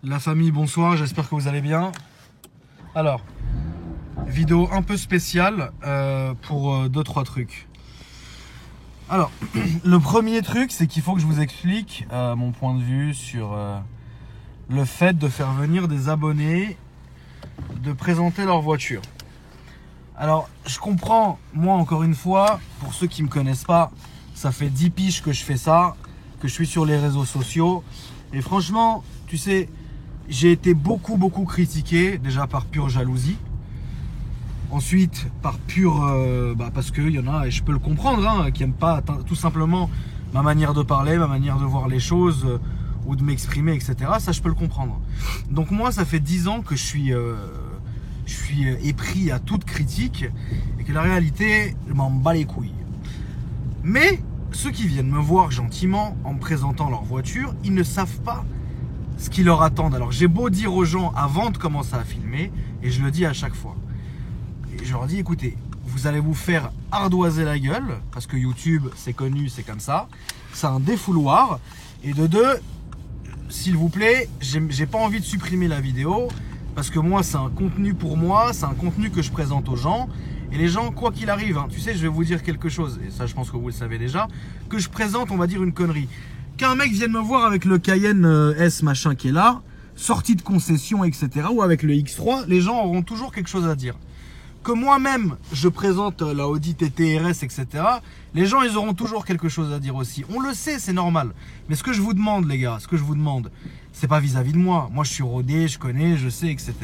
La famille, bonsoir, j'espère que vous allez bien. Alors, vidéo un peu spéciale pour 2-3 trucs. Alors, le premier truc, c'est qu'il faut que je vous explique mon point de vue sur le fait de faire venir des abonnés, de présenter leur voiture. Alors, je comprends, moi encore une fois, pour ceux qui ne me connaissent pas, ça fait 10 piges que je fais ça, que je suis sur les réseaux sociaux. Et franchement, tu sais, j'ai été beaucoup critiqué, déjà par pure jalousie. Ensuite, par pure... parce qu'il y en a, et je peux le comprendre, hein, qui n'aiment pas tout simplement ma manière de parler, ma manière de voir les choses, ou de m'exprimer, etc. Ça, je peux le comprendre. Donc moi, ça fait 10 ans que je suis épris à toute critique, et que la réalité, je m'en bats les couilles. Mais ceux qui viennent me voir gentiment, en me présentant leur voiture, ils ne savent pas ce qui leur attendent. Alors j'ai beau dire aux gens avant de commencer à filmer, et je le dis à chaque fois, et je leur dis écoutez, vous allez vous faire ardoiser la gueule, parce que YouTube c'est connu, c'est comme ça, c'est un défouloir, et de deux, s'il vous plaît, j'ai pas envie de supprimer la vidéo, parce que moi c'est un contenu pour moi, c'est un contenu que je présente aux gens, et les gens, quoi qu'il arrive, hein, tu sais, je vais vous dire quelque chose, et ça je pense que vous le savez déjà, que je présente, on va dire une connerie. Qu'un mec vienne me voir avec le Cayenne S machin qui est là, sorti de concession, etc. ou avec le X3, les gens auront toujours quelque chose à dire. Que moi-même, je présente la Audi TT RS, etc. les gens, ils auront toujours quelque chose à dire aussi. On le sait, c'est normal. Mais ce que je vous demande, les gars, ce que je vous demande, c'est pas vis-à-vis de moi. Moi, je suis rodé, je connais, je sais, etc.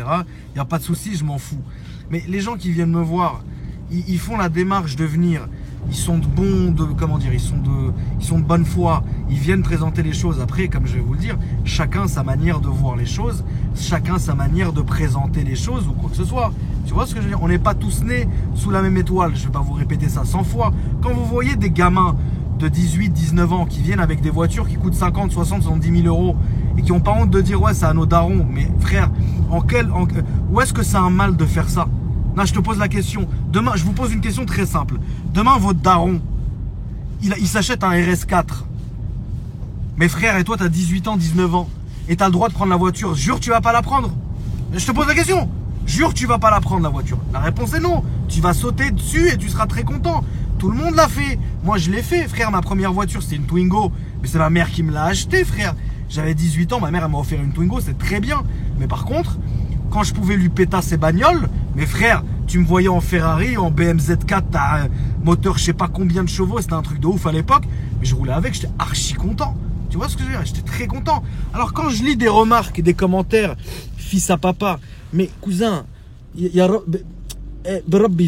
Il n'y a pas de souci, je m'en fous. Mais les gens qui viennent me voir, ils font la démarche de venir. Ils sont de bons, comment dire, ils sont de bonne foi. Ils viennent présenter les choses. Après, comme je vais vous le dire, chacun sa manière de voir les choses, chacun sa manière de présenter les choses ou quoi que ce soit. Tu vois ce que je veux dire? On n'est pas tous nés sous la même étoile. Je vais pas vous répéter ça 100 fois. Quand vous voyez des gamins de 18, 19 ans qui viennent avec des voitures qui coûtent 50, 60, 70 000 euros et qui n'ont pas honte de dire ouais, c'est à nos darons. Mais frère, où est-ce que c'est un mal de faire ça? Non, je te pose la question. Demain, je vous pose une question très simple. Demain, votre daron, il s'achète un RS4. Mais frère, et toi, tu as 18 ans, 19 ans. Et tu as le droit de prendre la voiture. Jure, tu vas pas la prendre. Je te pose la question. Jure, tu vas pas la prendre, la voiture. La réponse est non. Tu vas sauter dessus et tu seras très content. Tout le monde l'a fait. Moi, je l'ai fait, frère. Ma première voiture, c'était une Twingo. Mais c'est ma mère qui me l'a achetée, frère. J'avais 18 ans. Ma mère, elle m'a offert une Twingo. C'est très bien. Mais par contre, quand je pouvais lui péter ses bagnoles, mes frères, tu me voyais en Ferrari, en BMZ 4, t'as un moteur je sais pas combien de chevaux, c'était un truc de ouf à l'époque, mais je roulais avec, j'étais archi content. Tu vois ce que je veux dire? J'étais très content. Alors quand je lis des remarques et des commentaires, fils à papa, mais cousin,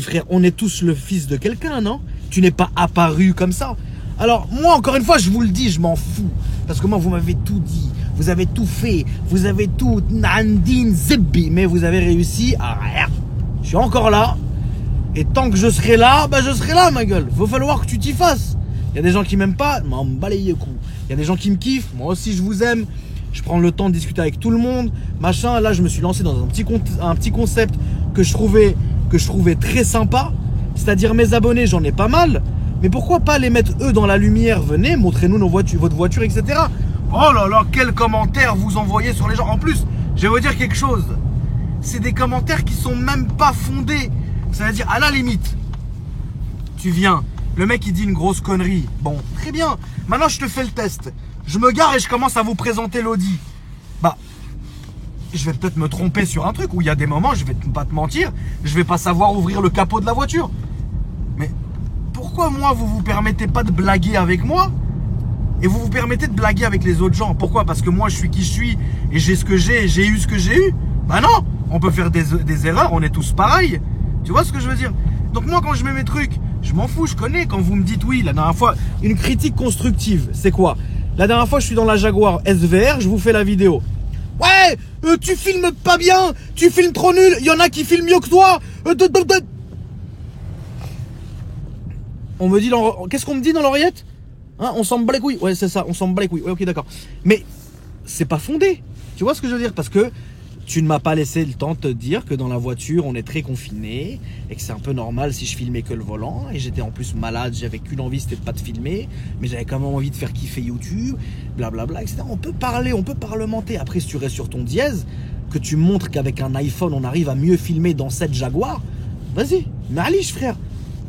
frère, on est tous le fils de quelqu'un, non? Tu n'es pas apparu comme ça. Alors moi, encore une fois, je vous le dis, je m'en fous. Parce que moi, vous m'avez tout dit. Vous avez tout fait, vous avez tout, Nandine Zebbi, mais vous avez réussi à rien. Je suis encore là, et tant que je serai là, bah je serai là, ma gueule. Va falloir que tu t'y fasses. Il y a des gens qui m'aiment pas, m'en balayez le cou. Il y a des gens qui me kiffent, moi aussi je vous aime. Je prends le temps de discuter avec tout le monde, machin. Là, je me suis lancé dans un petit concept que je trouvais très sympa. C'est-à-dire mes abonnés, j'en ai pas mal. Mais pourquoi pas les mettre eux dans la lumière? Venez, montrez-nous votre voiture, etc. Oh là là, quels commentaires vous envoyez sur les gens. En plus, je vais vous dire quelque chose. C'est des commentaires qui sont même pas fondés. C'est-à-dire, à la limite, tu viens, le mec il dit une grosse connerie. Bon, très bien. Maintenant, je te fais le test. Je me gare et je commence à vous présenter l'Audi. Bah, je vais peut-être me tromper sur un truc où il y a des moments, je vais pas te mentir, je vais pas savoir ouvrir le capot de la voiture. Mais pourquoi moi, vous permettez pas de blaguer avec moi? Et vous permettez de blaguer avec les autres gens? Pourquoi? Parce que moi je suis qui je suis et j'ai ce que j'ai et j'ai eu ce que j'ai eu? Bah non, on peut faire des erreurs, on est tous pareils. Tu vois ce que je veux dire? Donc moi quand je mets mes trucs, je m'en fous, je connais. Quand vous me dites oui, la dernière fois, une critique constructive, c'est quoi? La dernière fois je suis dans la Jaguar SVR, je vous fais la vidéo. Ouais, tu filmes pas bien, tu filmes trop nul, il y en a qui filment mieux que toi. On me dit, qu'est-ce qu'on me dit dans l'oreillette? Hein, on s'en bat les couilles. Ouais, c'est ça, on s'en bat les couilles. Ouais, ok, d'accord. Mais c'est pas fondé. Tu vois ce que je veux dire? Parce que Tu ne m'as pas laissé le temps de te dire que dans la voiture, on est très confiné et que c'est un peu normal si je filmais que le volant. Et j'étais en plus malade, j'avais qu'une envie, c'était de pas te filmer, mais j'avais quand même envie de faire kiffer YouTube, blablabla, etc. On peut parler, on peut parlementer. Après, si tu restes sur ton dièse, que tu montres qu'avec un iPhone, on arrive à mieux filmer dans cette Jaguar, vas-y, Maliche frère.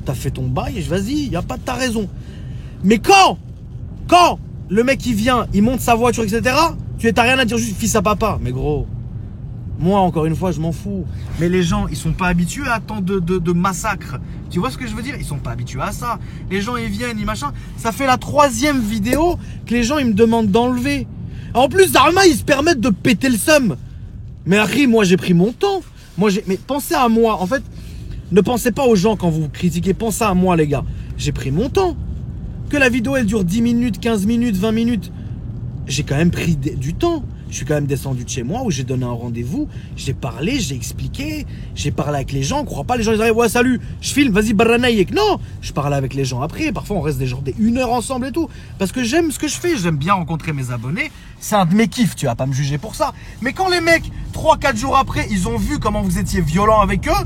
T'as fait ton bail, vas-y, y a pas de ta raison. Mais quand le mec il vient, il monte sa voiture, etc., tu n'as rien à dire, juste fils à papa. Mais gros, moi encore une fois je m'en fous. Mais les gens ils sont pas habitués à tant de massacres. Tu vois ce que je veux dire? Ils sont pas habitués à ça. Les gens ils viennent, ils machin. Ça fait la 3e vidéo que les gens ils me demandent d'enlever. En plus Dharma ils se permettent de péter le seum. Mais Harry, moi j'ai pris mon temps. Mais pensez à moi. En fait, ne pensez pas aux gens quand vous critiquez. Pensez à moi les gars. J'ai pris mon temps. Que la vidéo elle dure 10 minutes, 15 minutes, 20 minutes. J'ai quand même pris du temps. Je suis quand même descendu de chez moi où j'ai donné un rendez-vous. J'ai parlé, j'ai expliqué. J'ai parlé avec les gens. On croit pas, les gens ils arrivent, ouais salut, je filme, vas-y baranaïek. Non, je parle avec les gens après. Parfois on reste des gens une heure ensemble et tout. Parce que j'aime ce que je fais. J'aime bien rencontrer mes abonnés. C'est un de mes kiffs, tu vas pas me juger pour ça. Mais quand les mecs, 3-4 jours après, ils ont vu comment vous étiez violent avec eux,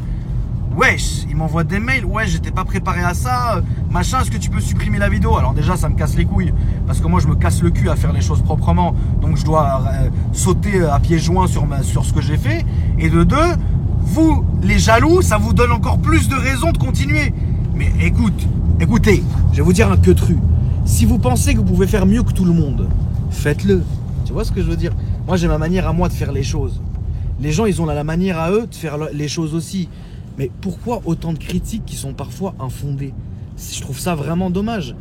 wesh, ils m'envoient des mails, ouais j'étais pas préparé à ça, machin, est-ce que tu peux supprimer la vidéo? Alors déjà ça me casse les couilles, parce que moi je me casse le cul à faire les choses proprement, donc je dois sauter à pieds joints sur ce que j'ai fait. Et de deux, vous les jaloux, ça vous donne encore plus de raisons de continuer. Mais écoutez, je vais vous dire un que tru. Si vous pensez que vous pouvez faire mieux que tout le monde, faites-le. Tu vois ce que je veux dire? Moi j'ai ma manière à moi de faire les choses. Les gens ils ont la manière à eux de faire les choses aussi. Mais pourquoi autant de critiques qui sont parfois infondées? Je trouve ça vraiment dommage.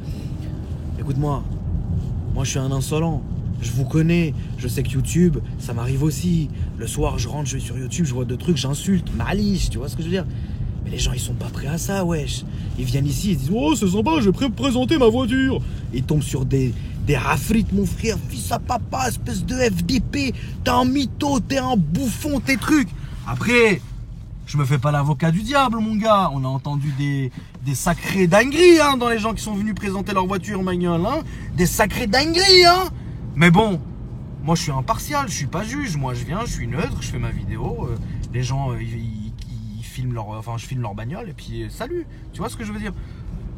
Écoute-moi, moi je suis un insolent. Je vous connais, je sais que YouTube, ça m'arrive aussi. Le soir, je rentre, je vais sur YouTube, je vois deux trucs, j'insulte, Maliche, tu vois ce que je veux dire? Mais les gens, ils sont pas prêts à ça, wesh. Ils viennent ici, ils disent, oh, c'est sympa, je vais présenter ma voiture. Ils tombent sur des rafrites, mon frère, fils à papa, espèce de FDP. T'es un mytho, t'es un bouffon, tes trucs. Après, je me fais pas l'avocat du diable, mon gars. On a entendu des sacrées dingueries hein, dans les gens qui sont venus présenter leur voiture, ma gueule. Hein. Des sacrées dingueries, hein. Mais bon, moi je suis impartial, je suis pas juge. Moi je viens, je suis neutre, je fais ma vidéo. Les gens, ils filment je filme leur bagnole et puis salut. Tu vois ce que je veux dire?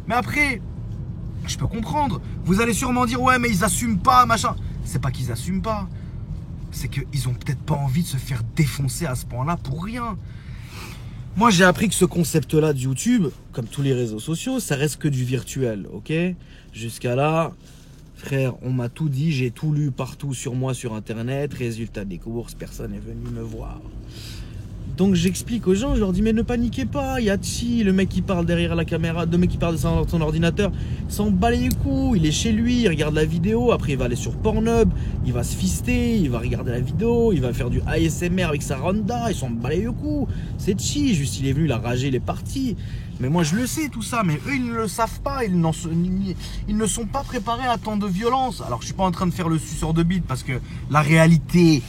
Mais après, je peux comprendre. Vous allez sûrement dire, ouais, mais ils assument pas, machin. C'est pas qu'ils assument pas. C'est qu'ils ont peut-être pas envie de se faire défoncer à ce point-là pour rien. Moi, j'ai appris que ce concept-là de YouTube, comme tous les réseaux sociaux, ça reste que du virtuel, ok? Jusqu'à là, frère, on m'a tout dit, j'ai tout lu partout sur moi sur Internet, résultat des courses, personne n'est venu me voir. Donc j'explique aux gens, je leur dis mais ne paniquez pas, il y a Chi, le mec qui parle derrière la caméra, le mec qui parle de son ordinateur, il s'en bat les couilles, il est chez lui, il regarde la vidéo, après il va aller sur Pornhub, il va se fister, il va regarder la vidéo, il va faire du ASMR avec sa Ronda, il s'en bat les couilles, c'est Chi, juste il est venu, il a ragé, il est parti. Mais moi je le sais tout ça, mais eux ils ne le savent pas, ils ne sont pas préparés à tant de violence. Alors je suis pas en train de faire le suceur de bite parce que la réalité,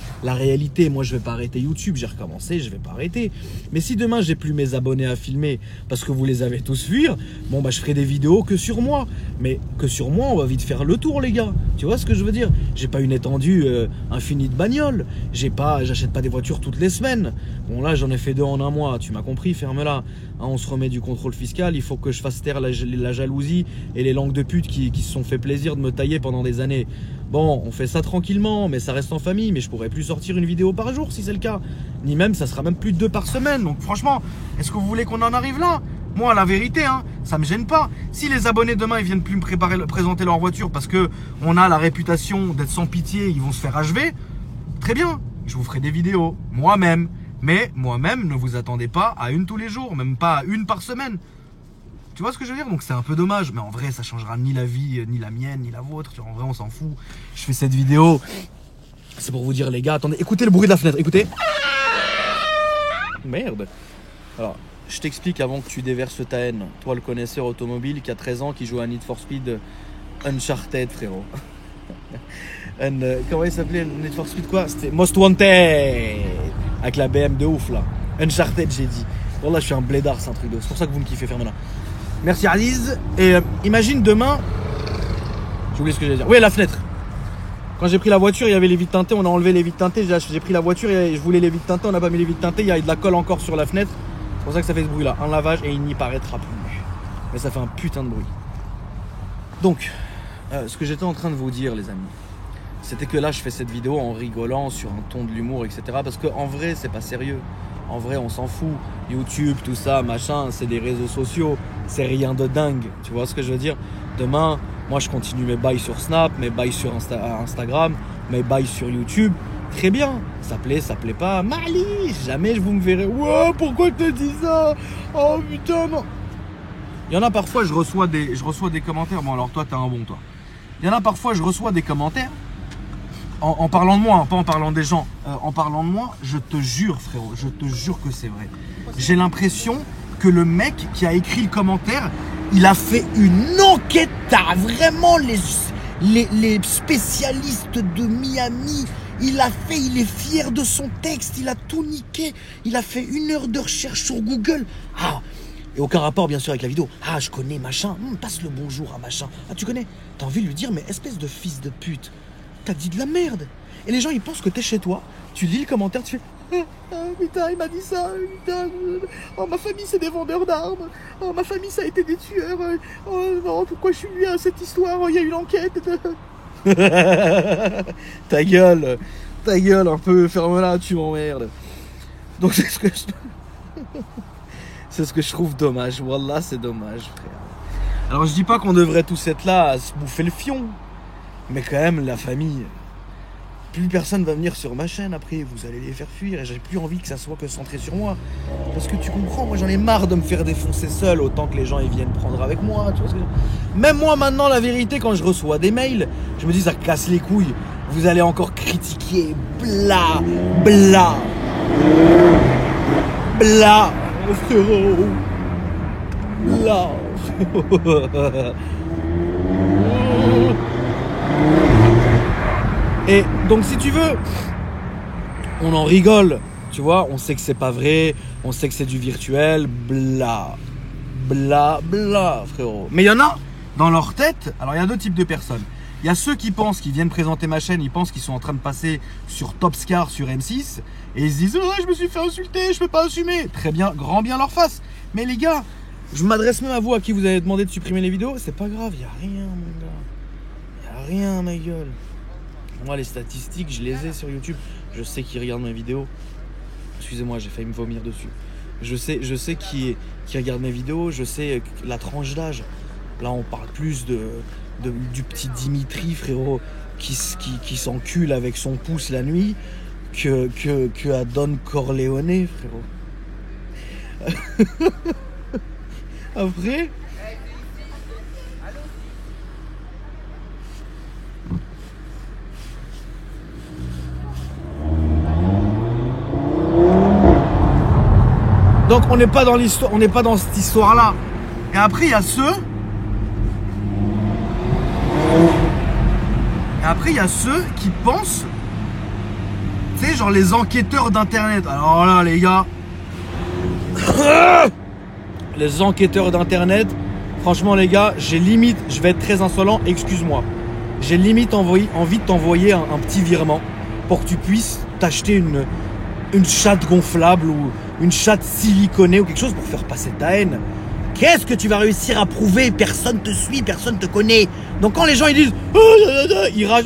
moi je vais pas arrêter YouTube, j'ai recommencé, je vais pas arrêter. Mais si demain j'ai plus mes abonnés à filmer parce que vous les avez tous fuir, bon bah je ferai des vidéos que sur moi. Mais que sur moi on va vite faire le tour les gars. Tu vois ce que je veux dire? J'ai pas une étendue infinie de bagnoles, j'achète pas des voitures toutes les semaines. Bon là j'en ai fait 2 en un mois, tu m'as compris, ferme-la. Hein, on se remet du contrôle fiscal, il faut que je fasse taire la jalousie et les langues de pute qui se sont fait plaisir de me tailler pendant des années. Bon, on fait ça tranquillement, mais ça reste en famille, mais je pourrais plus sortir une vidéo par jour si c'est le cas. Ni même, ça sera même plus de 2 par semaine. Donc franchement, est-ce que vous voulez qu'on en arrive là? Moi, la vérité, hein, ça me gêne pas. Si les abonnés demain, ils viennent plus me présenter leur voiture parce que on a la réputation d'être sans pitié, ils vont se faire achever, très bien, je vous ferai des vidéos, moi-même. Mais moi-même, ne vous attendez pas à une tous les jours, même pas à 1 par semaine. Tu vois ce que je veux dire? Donc c'est un peu dommage, mais en vrai, ça changera ni la vie, ni la mienne, ni la vôtre. En vrai, on s'en fout. Je fais cette vidéo, c'est pour vous dire, les gars, attendez, écoutez le bruit de la fenêtre, écoutez. Merde. Alors, je t'explique avant que tu déverses ta haine. Toi, le connaisseur automobile qui a 13 ans, qui joue à Need for Speed Uncharted, frérot. Comment il s'appelait Need for Speed quoi? C'était Most Wanted avec la BM de ouf là. Uncharted j'ai dit. Bon là je suis un blédard, c'est un truc de ouf. C'est pour ça que vous me kiffez, fermez là. Merci Aziz. Et imagine demain. J'ai oublié ce que j'allais dire. Oui la fenêtre. Quand j'ai pris la voiture, il y avait les vitres teintées, on a enlevé les vitres teintées. J'ai pris la voiture et je voulais les vitres teintées, on n'a pas mis les vitres teintées, il y a de la colle encore sur la fenêtre. C'est pour ça que ça fait ce bruit là. Un lavage et il n'y paraîtra plus. Mais ça fait un putain de bruit. Donc, ce que j'étais en train de vous dire, les amis, c'était que là, je fais cette vidéo en rigolant sur un ton de l'humour, etc. Parce qu'en vrai, c'est pas sérieux. En vrai, on s'en fout. YouTube, tout ça, machin, c'est des réseaux sociaux. C'est rien de dingue. Tu vois ce que je veux dire? Demain, moi, je continue mes bails sur Snap, mes bails sur Instagram, mes bails sur YouTube. Très bien. Ça plaît pas. Mali, jamais vous me verrez. Ouais, pourquoi tu dis ça? Oh putain, non. Il y en a parfois, je reçois des commentaires. Bon, alors toi, t'es un bon, toi. Il y en a parfois, je reçois des commentaires. En parlant de moi, hein, pas en parlant des gens, en parlant de moi, je te jure frérot, je te jure que c'est vrai. J'ai l'impression que le mec qui a écrit le commentaire, il a fait une enquête à vraiment les spécialistes de Miami. Il est fier de son texte, il a tout niqué. Il a fait 1 heure de recherche sur Google. Ah, et aucun rapport bien sûr avec la vidéo. Ah, je connais machin, passe le bonjour à machin. Ah, tu connais? T'as envie de lui dire, mais espèce de fils de pute. T'as dit de la merde. Et les gens ils pensent que t'es chez toi. Tu lis le commentaire, tu fais putain il m'a dit ça, putain. Oh ma famille c'est des vendeurs d'armes. Oh ma famille ça a été des tueurs. Oh non pourquoi je suis lié à cette histoire? Il y a une enquête. Ta gueule un peu, ferme-la, tu m'emmerdes. Donc c'est ce que je trouve dommage. Wallah c'est dommage frère. Alors je dis pas qu'on devrait tous être là à se bouffer le fion. Mais quand même, la famille, plus personne va venir sur ma chaîne après, vous allez les faire fuir et j'ai plus envie que ça soit que centré sur moi. Parce que tu comprends, moi j'en ai marre de me faire défoncer seul autant que les gens ils viennent prendre avec moi. Tu vois ce que même moi maintenant, la vérité, quand je reçois des mails, je me dis ça casse les couilles. Vous allez encore critiquer, bla, bla, bla, frérot, bla. Et donc si tu veux, on en rigole, tu vois, on sait que c'est pas vrai, on sait que c'est du virtuel, bla, bla, bla, frérot. Mais il y en a dans leur tête, alors il y a 2 types de personnes. Il y a ceux qui pensent qu'ils viennent présenter ma chaîne, ils pensent qu'ils sont en train de passer sur Topscar, sur M6, et ils se disent oh, je me suis fait insulter, je peux pas assumer. Très bien, grand bien leur face. Mais les gars, je m'adresse même à vous à qui vous avez demandé de supprimer les vidéos, c'est pas grave, il y a rien mon gars. Il y a rien ma gueule. Moi, les statistiques, je les ai sur YouTube. Je sais qui regarde mes vidéos. Excusez-moi, j'ai failli me vomir dessus. Je sais qui regarde mes vidéos. Je sais la tranche d'âge. Là, on parle plus du petit Dimitri, frérot, qui s'encule avec son pouce la nuit que à Don Corleone, frérot. Après... Donc on n'est pas dans l'histoire, on n'est pas dans cette histoire-là. Et après il y a ceux. Qui pensent, tu sais, genre les enquêteurs d'internet. Alors là les gars, les enquêteurs d'internet. Franchement les gars, j'ai limite, je vais être très insolent, excuse-moi. J'ai limite envie de t'envoyer un petit virement pour que tu puisses t'acheter une chatte gonflable ou une chatte siliconée ou quelque chose pour faire passer ta haine. Qu'est-ce que tu vas réussir à prouver? Personne te suit, personne te connaît. Donc quand les gens ils disent ils ragent,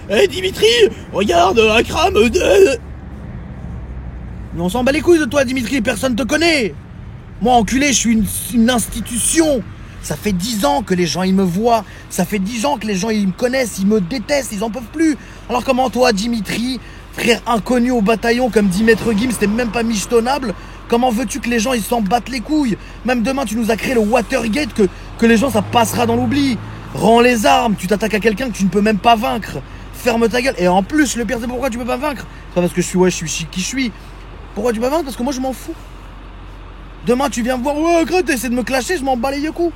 hey, Dimitri, regarde, Akram, mais on s'en bat les couilles de toi Dimitri, personne te connaît. Moi enculé, je suis une institution. Ça fait 10 ans que les gens ils me voient. Ça fait 10 ans que les gens ils me connaissent, ils me détestent, ils en peuvent plus. Alors comment toi Dimitri, frère inconnu au bataillon, comme dit Maître Gims, c'était même pas michetonnable. Comment veux-tu que les gens ils s'en battent les couilles? Même demain tu nous as créé le Watergate, que les gens ça passera dans l'oubli. Rends les armes, tu t'attaques à quelqu'un que tu ne peux même pas vaincre. Ferme ta gueule. Et en plus le pire c'est pourquoi tu peux pas vaincre. C'est pas parce que je suis qui je suis. Pourquoi tu peux pas vaincre? Parce que moi je m'en fous. Demain tu viens me voir, ouais gros t'essaies de me clasher, je m'en bats les coups.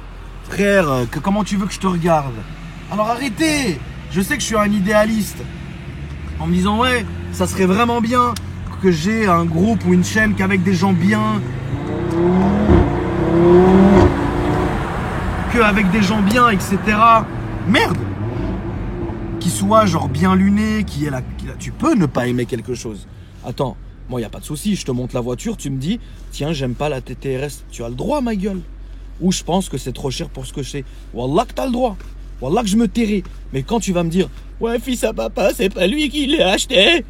Frère, comment tu veux que je te regarde? Alors arrêtez. Je sais que je suis un idéaliste. En me disant ouais, ça serait vraiment bien que j'ai un groupe ou une chaîne qu'avec des gens bien, etc. Merde. qui soit genre bien luné, tu peux ne pas aimer quelque chose. Attends, moi y a pas de souci, je te montre la voiture, tu me dis, tiens, j'aime pas la TTRS, tu as le droit, ma gueule. Ou je pense que c'est trop cher pour ce que je sais. Wallah que t'as le droit. Wallah que je me tairai. Mais quand tu vas me dire, ouais, fils à papa, c'est pas lui qui l'a acheté.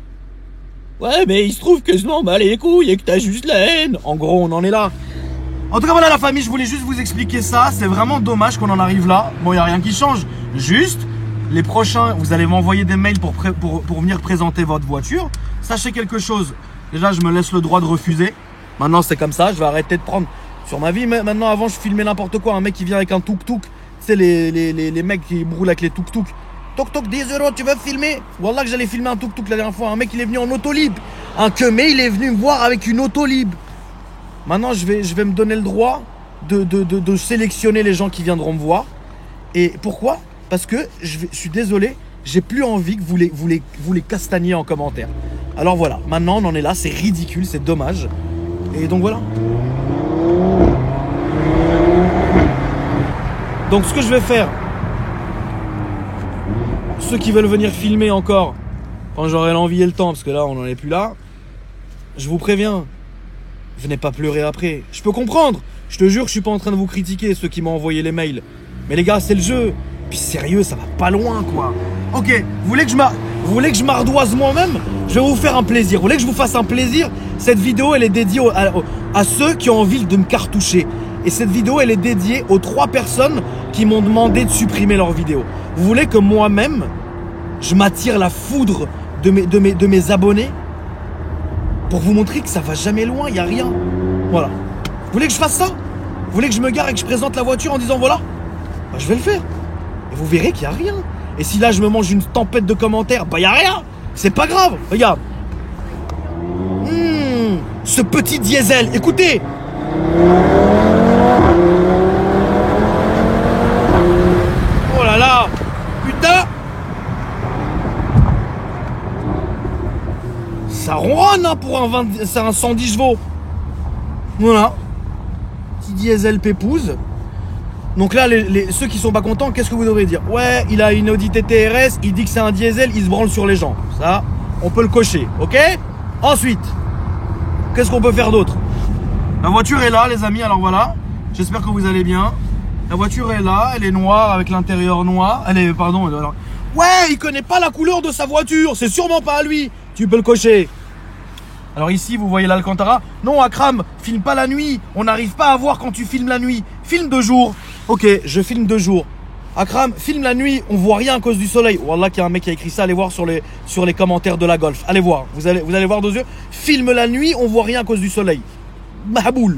Ouais, mais il se trouve que je m'en bats les couilles et que t'as juste la haine. En gros, on en est là. En tout cas, voilà la famille, je voulais juste vous expliquer ça. C'est vraiment dommage qu'on en arrive là. Bon, il n'y a rien qui change. Juste, les prochains, vous allez m'envoyer des mails pour venir présenter votre voiture. Sachez quelque chose. Déjà, je me laisse le droit de refuser. Maintenant, c'est comme ça. Je vais arrêter de prendre sur ma vie. Mais maintenant, avant, je filmais n'importe quoi. Un mec qui vient avec un tuk-tuk. Tu sais, les mecs qui brûlent avec les tuk-tuk. Tuk-tuk, 10 €, tu veux filmer? Wallah que j'allais filmer un tuk-tuk la dernière fois. Un mec, il est venu en autolib. Un queumé, il est venu me voir avec une autolib. Maintenant, je vais me donner le droit de sélectionner les gens qui viendront me voir. Et pourquoi? Parce que je suis désolé, j'ai plus envie que vous les castagniez en commentaire. Alors voilà, maintenant on en est là, c'est ridicule, c'est dommage. Et donc voilà. Donc ce que je vais faire, ceux qui veulent venir filmer encore, quand j'aurai l'envie et le temps, parce que là on n'en est plus là, je vous préviens, venez pas pleurer après. Je peux comprendre, je te jure, je suis pas en train de vous critiquer, ceux qui m'ont envoyé les mails. Mais les gars, c'est le jeu. Puis sérieux, ça va pas loin quoi. Ok, vous voulez que je m'ardoise moi-même? Je vais vous faire un plaisir. Vous voulez que je vous fasse un plaisir? Cette vidéo, elle est dédiée à ceux qui ont envie de me cartoucher. Et cette vidéo, elle est dédiée aux 3 personnes qui m'ont demandé de supprimer leur vidéo. Vous voulez que moi-même, je m'attire la foudre de mes abonnés pour vous montrer que ça va jamais loin, il n'y a rien. Voilà. Vous voulez que je fasse ça? Vous voulez que je me gare et que je présente la voiture en disant voilà? Bah, je vais le faire. Et vous verrez qu'il n'y a rien. Et si là je me mange une tempête de commentaires, bah il n'y a rien. C'est pas grave. Regarde. Ce petit diesel. Écoutez. Oh là là. Putain. Ça ronronne hein, pour un 110 chevaux. Voilà. Petit diesel pépouze. Donc là, ceux qui sont pas contents, qu'est-ce que vous devrez dire? Ouais, il a une Audi TTRS, il dit que c'est un diesel, il se branle sur les gens. Ça, on peut le cocher, ok? Ensuite, qu'est-ce qu'on peut faire d'autre? La voiture est là, les amis, alors voilà. J'espère que vous allez bien. La voiture est là, elle est noire avec l'intérieur noir. Elle est, pardon. Alors... Ouais, il connaît pas la couleur de sa voiture, c'est sûrement pas à lui. Tu peux le cocher. Alors ici, vous voyez l'Alcantara. Non, Akram, filme pas la nuit. On n'arrive pas à voir quand tu filmes la nuit. Filme de jour. Ok, je filme de jour. Akram, filme la nuit. On voit rien à cause du soleil. Wallah, qu'il y a un mec qui a écrit ça. Allez voir sur les commentaires de la Golf. Allez voir. Vous allez voir 2 yeux. Filme la nuit. On voit rien à cause du soleil. Mahaboul.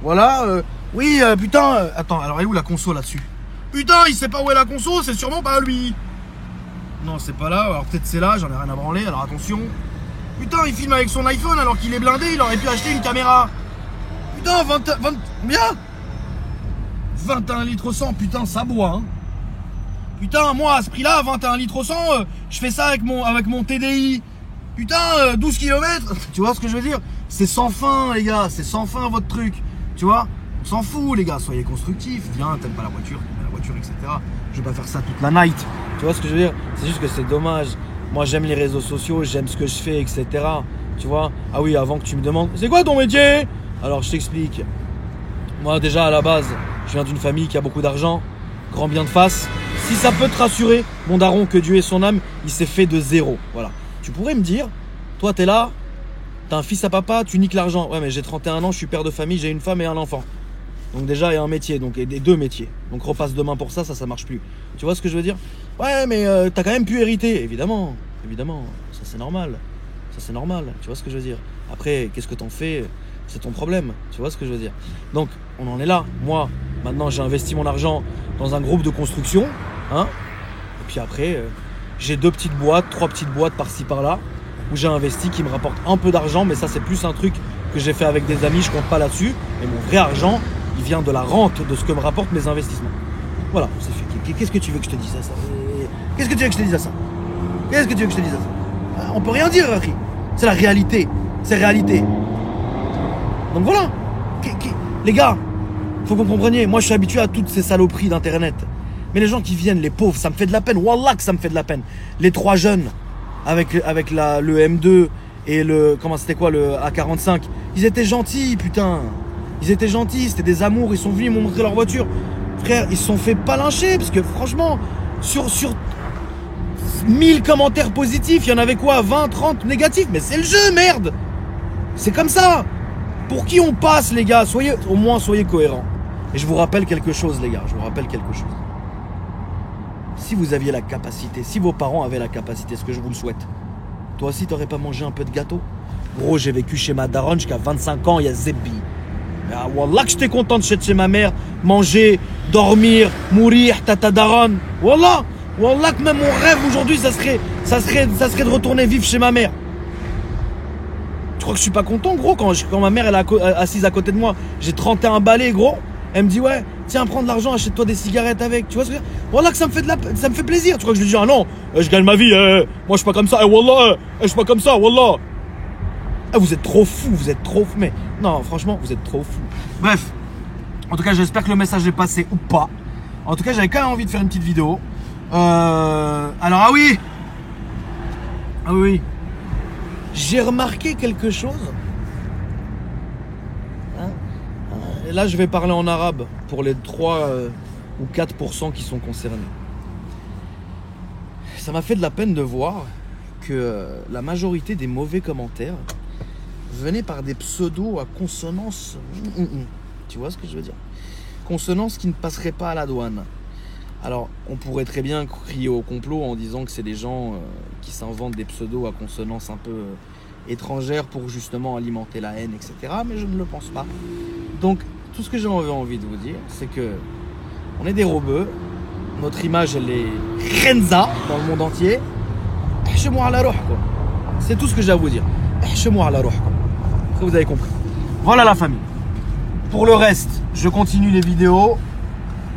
Voilà. Oui, putain. Attends, alors elle est où la conso là-dessus? Putain, il sait pas où est la conso. C'est sûrement pas lui. Non, c'est pas là. Alors peut-être c'est là. J'en ai rien à branler. Alors attention. Putain, il filme avec son iPhone alors qu'il est blindé, il aurait pu acheter une caméra. Putain, 20 bien 21 litres au 100, putain, ça boit. Hein. Putain, moi, à ce prix-là, 21 litres au 100, je fais ça avec mon TDI. Putain, 12 km. Tu vois ce que je veux dire? C'est sans fin, les gars, c'est sans fin votre truc. Tu vois? On s'en fout, les gars, soyez constructifs. Viens, t'aimes pas la voiture, etc. Je vais pas faire ça toute la night. Tu vois ce que je veux dire? C'est juste que c'est dommage. Moi j'aime les réseaux sociaux, j'aime ce que je fais, etc. Tu vois? Ah oui, avant que tu me demandes, c'est quoi ton métier? Alors je t'explique. Moi déjà à la base, je viens d'une famille qui a beaucoup d'argent, grand bien de face. Si ça peut te rassurer, mon daron, que Dieu ait son âme, il s'est fait de 0. Voilà. Tu pourrais me dire, toi t'es là, t'as un fils à papa, tu niques l'argent. Ouais mais j'ai 31 ans, je suis père de famille, j'ai une femme et un enfant. Donc déjà il y a un métier, donc et 2 métiers. Donc repasse demain pour ça marche plus. Tu vois ce que je veux dire? Ouais mais t'as quand même pu hériter, évidemment, ça c'est normal. Tu vois ce que je veux dire? Après, qu'est-ce que t'en fais? C'est ton problème, tu vois ce que je veux dire? Donc on en est là. Moi, maintenant j'ai investi mon argent dans un groupe de construction, hein. Et puis après, j'ai 2 petites boîtes, 3 petites boîtes par-ci par-là, où j'ai investi qui me rapportent un peu d'argent, mais ça c'est plus un truc que j'ai fait avec des amis, je compte pas là-dessus. Mais mon vrai argent, il vient de la rente de ce que me rapportent mes investissements. Voilà, c'est fait. Qu'est-ce que tu veux que je te dise à ça? Qu'est-ce que tu veux que je te dise à ça? On peut rien dire, Harry. C'est la réalité. C'est réalité. Donc voilà. Les gars, faut que vous compreniez. Moi, je suis habitué à toutes ces saloperies d'internet. Mais les gens qui viennent, les pauvres, ça me fait de la peine. Wallah que ça me fait de la peine. Les 3 jeunes avec le M2 et le AK-45, ils étaient gentils, putain. Ils étaient gentils, c'était des amours, ils sont venus, ils m'ont montré leur voiture. Frère, ils se sont fait pas lyncher, parce que franchement, sur 1000 commentaires positifs, il y en avait quoi, 20, 30 négatifs? Mais c'est le jeu, merde. C'est comme ça. Pour qui on passe, les gars? Au moins, soyez cohérents. Et je vous rappelle quelque chose, les gars, je vous rappelle quelque chose. Si vous aviez la capacité, si vos parents avaient la capacité, ce que je vous le souhaite, toi aussi, t'aurais pas mangé un peu de gâteau? Gros, j'ai vécu chez ma daronne jusqu'à 25 ans, il y a Zebbi. Ah, Wallah que j'étais content de chez ma mère, manger, dormir, mourir, tata daronne. Wallah que même mon rêve aujourd'hui, ça serait de retourner vivre chez ma mère. Tu crois que je suis pas content, gros, quand ma mère elle est assise à côté de moi, j'ai 31 balais, gros. Elle me dit, ouais, tiens, prends de l'argent, achète-toi des cigarettes avec. Tu vois ce que je veux dire? Wallah que ça me fait plaisir. Tu crois que je lui dis, ah non, je gagne ma vie, moi je suis pas comme ça, wallah, je suis pas comme ça, wallah. Ah, vous êtes trop fous, vous êtes trop fous. Mais non, franchement, vous êtes trop fous. Bref, en tout cas, j'espère que le message est passé ou pas. En tout cas, j'avais quand même envie de faire une petite vidéo. Alors, ah oui, j'ai remarqué quelque chose. Hein, et là, je vais parler en arabe pour les 3 ou 4% qui sont concernés. Ça m'a fait de la peine de voir que la majorité des mauvais commentaires venaient par des pseudos à consonance. Tu vois ce que je veux dire? Consonance qui ne passerait pas à la douane. Alors, on pourrait très bien crier au complot en disant que c'est des gens qui s'inventent des pseudos à consonance un peu étrangère pour justement alimenter la haine, etc. Mais je ne le pense pas. Donc, tout ce que j'ai envie de vous dire, c'est que on est des rebeux. Notre image, elle est renza dans le monde entier. C'est tout ce que j'ai à vous dire. Après, vous avez compris. Voilà la famille. Pour le reste, je continue les vidéos.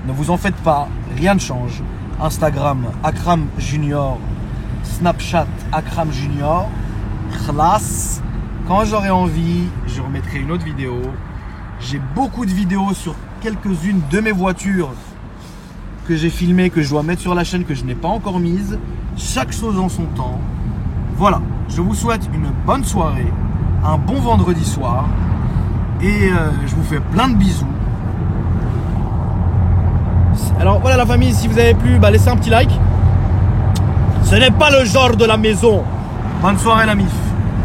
Ne vous en faites pas, rien ne change. Instagram, Akram Junior. Snapchat, Akram Junior. Khlas. Quand j'aurai envie, je remettrai une autre vidéo. J'ai beaucoup de vidéos sur quelques-unes de mes voitures que j'ai filmées, que je dois mettre sur la chaîne, que je n'ai pas encore mise. Chaque chose en son temps. Voilà, je vous souhaite une bonne soirée, un bon vendredi soir. Et je vous fais plein de bisous. Alors voilà la famille, si vous avez plu, laissez un petit like. Ce n'est pas le genre de la maison. Bonne soirée la mif.